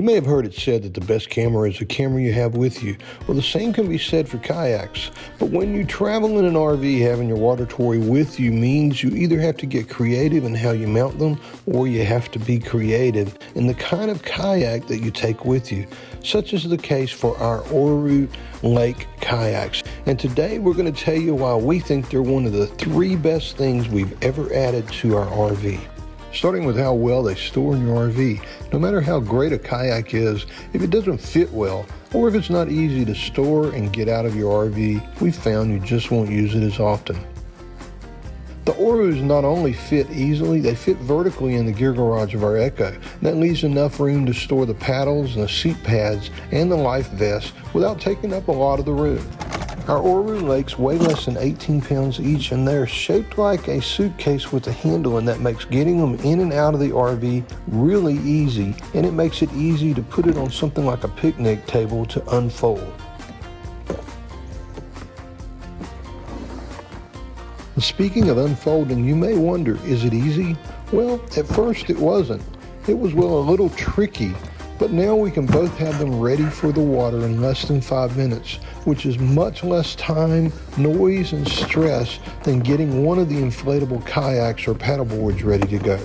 You may have heard it said that the best camera is the camera you have with you. Well, the same can be said for kayaks. But when you travel in an RV, having your water toy with you means you either have to get creative in how you mount them, or you have to be creative in the kind of kayak that you take with you, such as the case for our ORU Lake kayaks. And today we're going to tell you why we think they're one of the 3 best things we've ever added to our RV. Starting with how well they store in your RV. No matter how great a kayak is, if it doesn't fit well, or if it's not easy to store and get out of your RV, we've found you just won't use it as often. The ORUs not only fit easily, they fit vertically in the gear garage of our Echo. That leaves enough room to store the paddles and the seat pads and the life vest without taking up a lot of the room. Our ORU Lakes weigh less than 18 pounds each, and they're shaped like a suitcase with a handle, and that makes getting them in and out of the RV really easy, and it makes it easy to put it on something like a picnic table to unfold. Speaking of unfolding, you may wonder, is it easy? Well, at first it wasn't. It was, well, a little tricky. But now we can both have them ready for the water in less than 5 minutes, which is much less time, noise, and stress than getting one of the inflatable kayaks or paddleboards ready to go.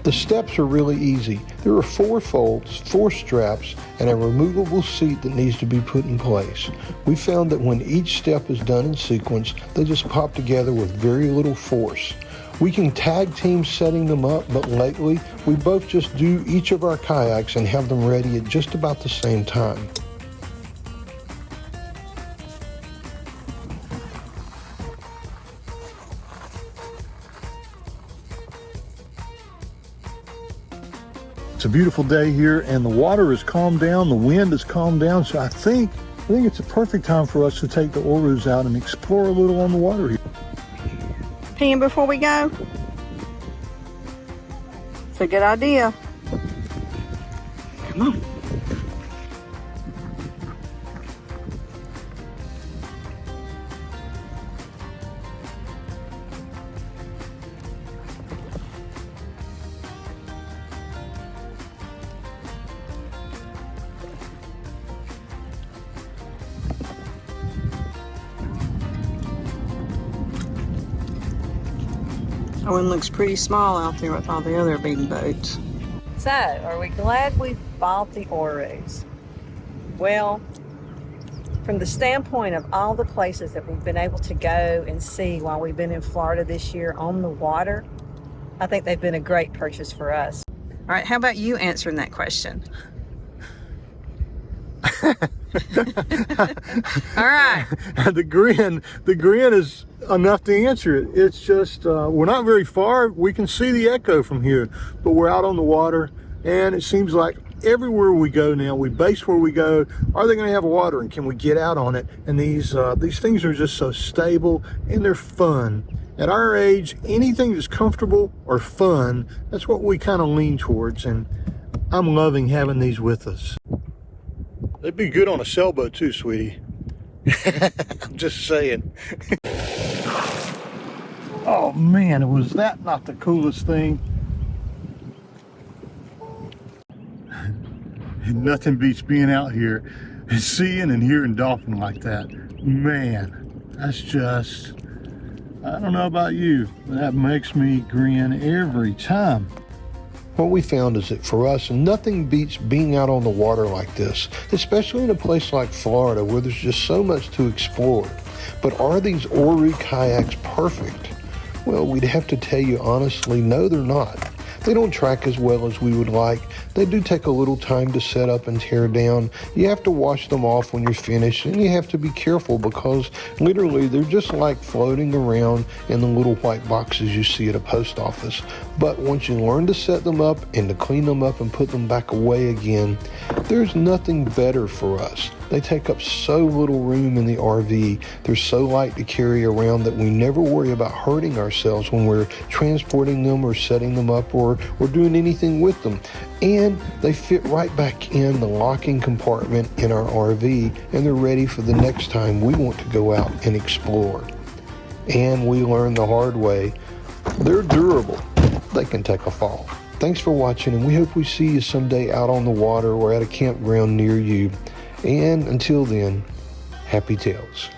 The steps are really easy. There are 4 folds, 4 straps, and a removable seat that needs to be put in place. We found that when each step is done in sequence, they just pop together with very little force. We can tag team setting them up, but lately we both just do each of our kayaks and have them ready at just about the same time. It's a beautiful day here, and the water has calmed down, the wind has calmed down, so I think it's a perfect time for us to take the ORUs out and explore a little on the water here. Peeing before we go? It's a good idea. Come on. That one looks pretty small out there with all the other big boats. So, are we glad we bought the ORUs? Well, from the standpoint of all the places that we've been able to go and see while we've been in Florida this year on the water, I think they've been a great purchase for us. All right, how about you answering that question? All right. The grin is enough to answer it. It's just, we're not very far. We can see the Echo from here, but we're out on the water, and it seems like everywhere we go now, we base where we go, are they going to have water, and can we get out on it? And these things are just so stable, and they're fun. At our age, anything that's comfortable or fun, that's what we kind of lean towards, and I'm loving having these with us. They'd be good on a sailboat too, sweetie. I'm just saying. Oh man, was that not the coolest thing? Nothing beats being out here and seeing and hearing dolphin like that. Man, that's just, I don't know about you, but that makes me grin every time. What we found is that for us, nothing beats being out on the water like this, especially in a place like Florida where there's just so much to explore. But are these ORU kayaks perfect? Well, we'd have to tell you honestly, no, they're not. They don't track as well as we would like. They do take a little time to set up and tear down. You have to wash them off when you're finished, and you have to be careful because literally they're just like floating around in the little white boxes you see at a post office. But once you learn to set them up and to clean them up and put them back away again, there's nothing better for us. They take up so little room in the RV. They're so light to carry around that we never worry about hurting ourselves when we're transporting them or setting them up or doing anything with them. And they fit right back in the locking compartment in our RV, and they're ready for the next time we want to go out and explore. And we learned the hard way, they're durable. they can take a fall. Thanks for watching, and we hope we see you someday out on the water or at a campground near you. And until then, happy tails.